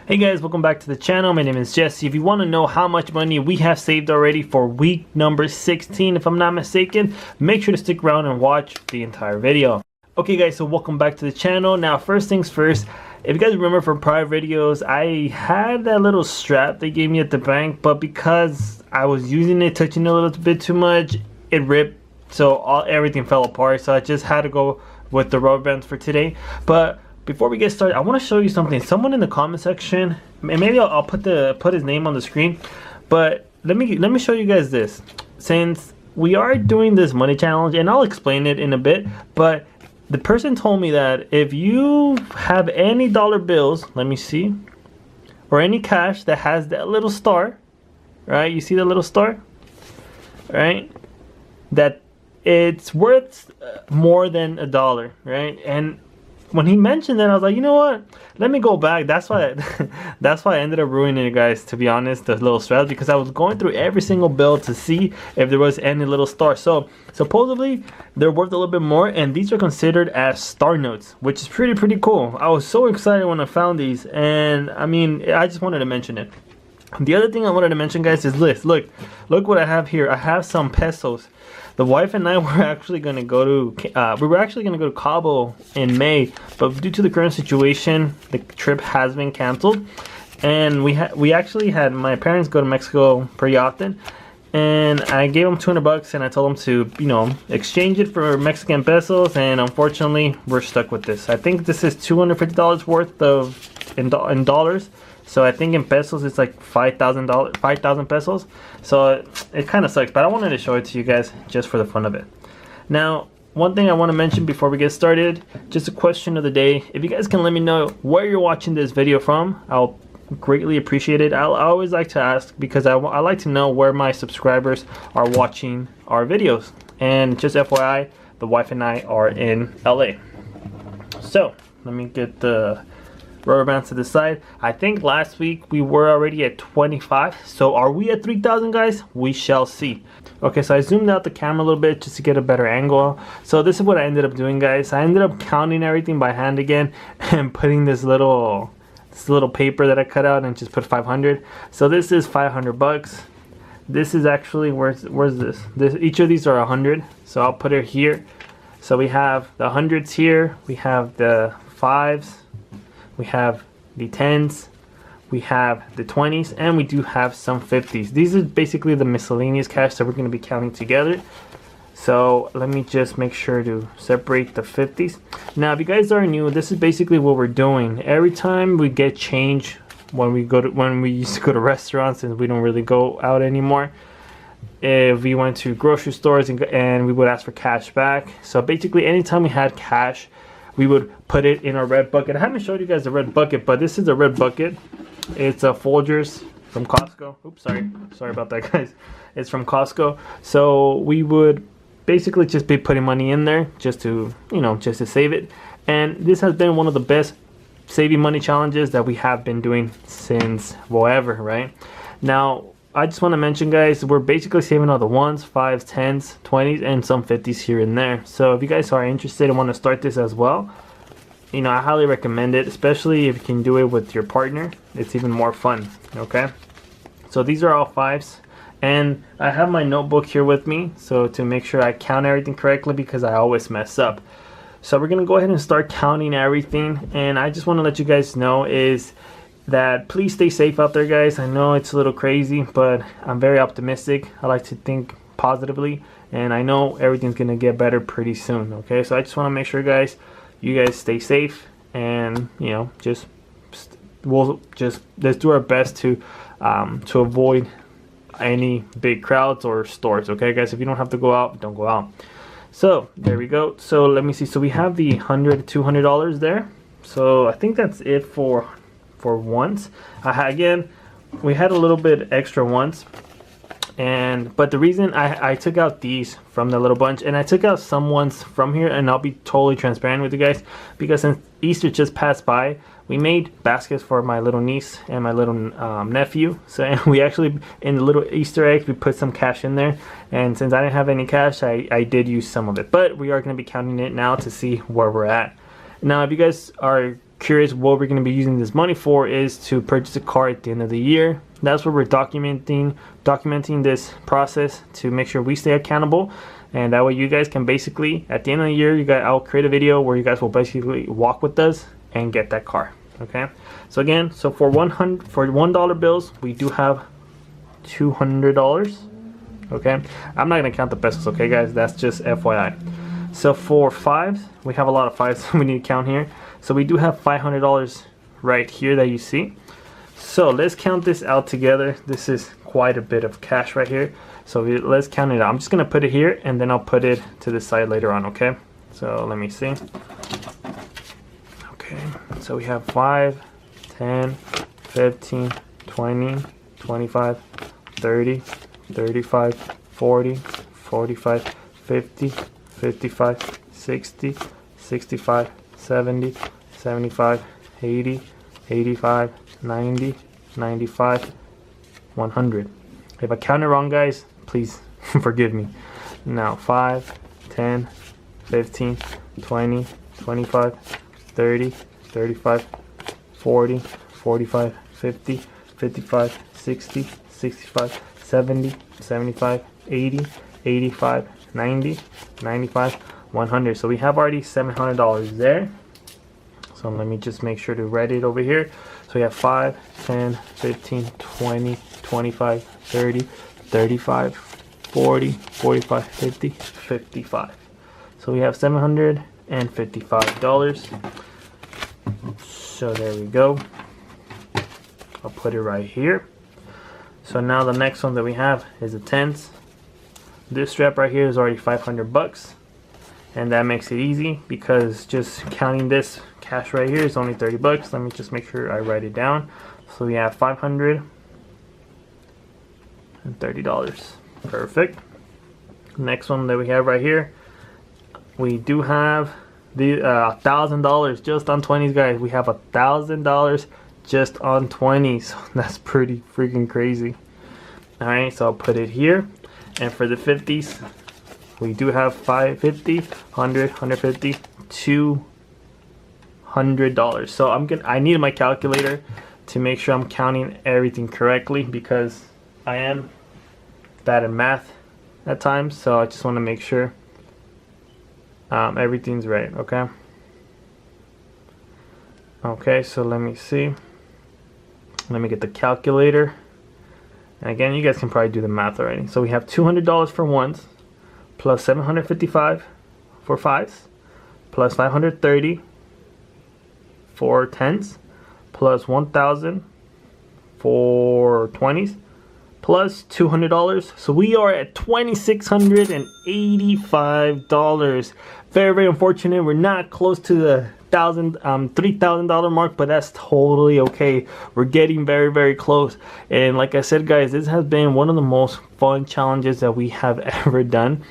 Hey guys, welcome back to the channel. My name is Jesse. If you want to know how much money we have saved already for week number 16, if I'm not mistaken, make sure to stick around and watch the entire video. Okay guys, so welcome back to the channel. Now first things first, if you guys remember from prior videos, I had that little strap they gave me at the bank, but because I was using it, touching it a little bit too much, it ripped, so everything fell apart. So I just had to go with the rubber bands for today. But before we get started, I want to show you something. Someone in the comment section, and maybe I'll put his name on the screen, but let me show you guys this. Since we are doing this money challenge, and I'll explain it in a bit, but the person told me that if you have any dollar bills, let me see, or any cash that has that little star, right? You see the little star, right? That it's worth more than $1, right? And when he mentioned that, I was like, you know what? Let me go back. That's why I ended up ruining it, guys, to be honest, the little straps, because I was going through every single bill to see if there was any little star. So supposedly they're worth a little bit more, and these are considered as star notes, which is pretty cool. I was so excited when I found these, and I mean, I just wanted to mention it. The other thing I wanted to mention, guys, is this. Look what I have here. I have some pesos. The wife and I were actually going to go to Cabo in May, but due to the current situation, the trip has been canceled. And we actually had my parents go to Mexico pretty often, and I gave them $200 and I told them to, you know, exchange it for Mexican pesos, and unfortunately we're stuck with this. I think this is $250 worth of in dollars. So I think in pesos it's like 5,000 pesos. So it kind of sucks, but I wanted to show it to you guys just for the fun of it. Now, one thing I want to mention before we get started, just a question of the day. If you guys can let me know where you're watching this video from, I'll greatly appreciate it. I always like to ask because I like to know where my subscribers are watching our videos. And just FYI, the wife and I are in LA. So let me get the rubber bands to the side. I think last week we were already at 25. So are we at 3,000, guys? We shall see. Okay, so I zoomed out the camera a little bit just to get a better angle. So this is what I ended up doing, guys. I ended up counting everything by hand again and putting this little paper that I cut out and just put 500. So this is $500. This is actually, where's this? Each of these are 100. So I'll put it here. So we have the hundreds here. We have the fives. We have the 10s, we have the 20s, and we do have some 50s. These are basically the miscellaneous cash that we're going to be counting together. So let me just make sure to separate the 50s. Now, if you guys are new, this is basically what we're doing. Every time we get change when we used to go to restaurants, and we don't really go out anymore. If we went to grocery stores and we would ask for cash back. So basically, anytime we had cash, we would put it in our red bucket. I haven't showed you guys the red bucket, but this is a red bucket. It's a Folgers from Costco. Oops, sorry about that, guys. It's from Costco. So we would basically just be putting money in there just to, you know, just to save it. And this has been one of the best saving money challenges that we have been doing since ever, right? Now, I just want to mention, guys, we're basically saving all the 1s, 5s, 10s, 20s, and some 50s here and there. So if you guys are interested and want to start this as well, you know, I highly recommend it, especially if you can do it with your partner. It's even more fun, okay? So these are all 5s, and I have my notebook here with me, so to make sure I count everything correctly, because I always mess up. So we're going to go ahead and start counting everything, and I just want to let you guys know is that please stay safe out there, guys. I know it's a little crazy, but I'm very optimistic. I like to think positively, and I know everything's gonna get better pretty soon, okay? So I just want to make sure, guys, you guys stay safe, and you know, let's do our best to avoid any big crowds or stores, okay, guys? If you don't have to go out, don't go out. So there we go. So let me see. So we have the $200 there. So I think that's it for ones. Again, we had a little bit extra ones, but the reason I took out these from the little bunch, and I took out some ones from here, and I'll be totally transparent with you guys, because since Easter just passed by, we made baskets for my little niece and my little nephew. So we actually, in the little Easter eggs, we put some cash in there, and since I didn't have any cash, I did use some of it, but we are going to be counting it now to see where we're at. Now, if you guys are curious what we're going to be using this money for is to purchase a car at the end of the year. That's what we're documenting this process to make sure we stay accountable, and that way you guys can basically at the end of the year I'll create a video where you guys will basically walk with us and get that car. Okay, so again, so for $1 bills we do have $200. Okay, I'm not gonna count the pesos, okay guys, that's just FYI. So for fives, we have a lot of fives we need to count here. So we do have $500 right here that you see. So let's count this out together. This is quite a bit of cash right here. So let's count it out. I'm just gonna put it here and then I'll put it to the side later on, okay? So let me see. Okay, so we have 5, 10, 15, 20, 25, 30, 35, 40, 45, 50, 55, 60, 65, 70, 75, 80, 85, 90, 95, 100. If I counted wrong, guys, please forgive me. Now 5, 10, 15, 20, 25, 30, 35, 40, 45, 50, 55, 60, 65, 70, 75, 80, 85, 90, 95, 100. So we have already $700 there. So let me just make sure to write it over here. So we have 5, 10, 15, 20, 25, 30, 35, 40, 45, 50, 55. So we have $755. So there we go. I'll put it right here. So now the next one that we have is the tens. This strap right here is already $500, and that makes it easy because just counting this cash right here is only $30. Let me just make sure I write it down. So we have $530. Perfect. Next one that we have right here, we do have the $1,000 just on 20s, guys. We have $1,000 just on 20s. That's pretty freaking crazy. All right, so I'll put it here. And for the 50s, we do have $50, $100, $150, $200. So I need my calculator to make sure I'm counting everything correctly because I am bad at math at times. So I just want to make sure everything's right. Okay. Okay, so let me see. Let me get the calculator. And again, you guys can probably do the math already. So we have $200 for ones, plus $755 for fives, plus $530 for tens, plus $1,000 for 20s, plus $200. So we are at $2,685. Very, very unfortunate. We're not close to the $3,000 mark, but that's totally okay. We're getting very, very close. And like I said, guys, this has been one of the most fun challenges that we have ever done.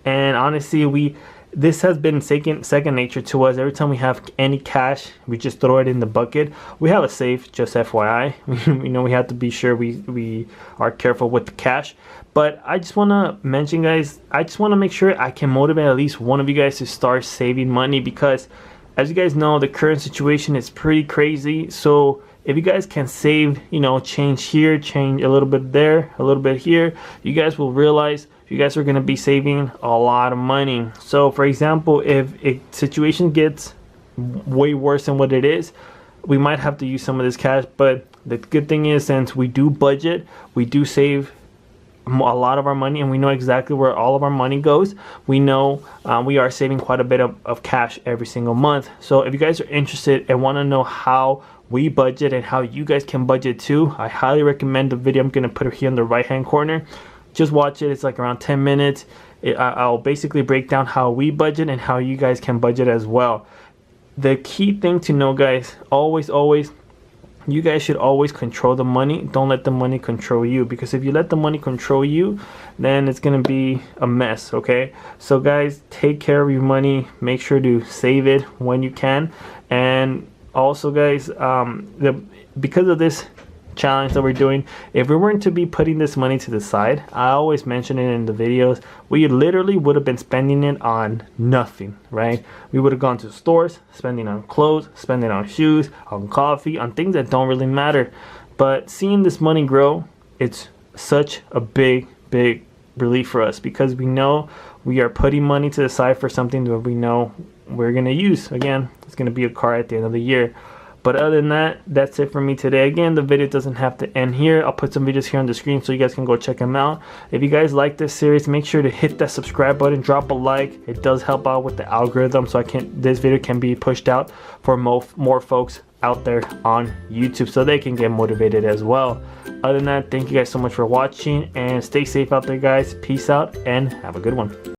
And honestly, this has been second nature to us. Every time we have any cash, we just throw it in the bucket. We have a safe, just FYI. You know, we have to be sure we are careful with the cash. But I just want to mention, guys, I just want to make sure I can motivate at least one of you guys to start saving money, because as you guys know, the current situation is pretty crazy. So if you guys can save, you know, change here, change a little bit there, a little bit here, you guys will realize you guys are going to be saving a lot of money. So for example, if a situation gets way worse than what it is, we might have to use some of this cash. But the good thing is, since we do budget, we do save a lot of our money, and we know exactly where all of our money goes. We know we are saving quite a bit of cash every single month. So if you guys are interested and want to know how we budget and how you guys can budget too, I highly recommend the video. I'm going to put it here in the right hand corner. Just watch it. It's like around 10 minutes. I'll basically break down how we budget and how you guys can budget as well. The key thing to know, guys, always, you guys should always control the money. Don't let the money control you, because if you let the money control you, then it's gonna be a mess. Okay, so guys, take care of your money. Make sure to save it when you can. And also, guys, because of this challenge that we're doing. If we weren't to be putting this money to the side, I always mention it in the videos, we literally would have been spending it on nothing, right? We would have gone to stores, spending on clothes, spending on shoes, on coffee, on things that don't really matter. But seeing this money grow, it's such a big relief for us, because we know we are putting money to the side for something that we know we're gonna use. Again, it's gonna be a car at the end of the year. But other than that, that's it for me today. Again, the video doesn't have to end here. I'll put some videos here on the screen so you guys can go check them out. If you guys like this series, make sure to hit that subscribe button, drop a like. It does help out with the algorithm, so this video can be pushed out for more folks out there on YouTube, so they can get motivated as well. Other than that, thank you guys so much for watching, and stay safe out there, guys. Peace out and have a good one.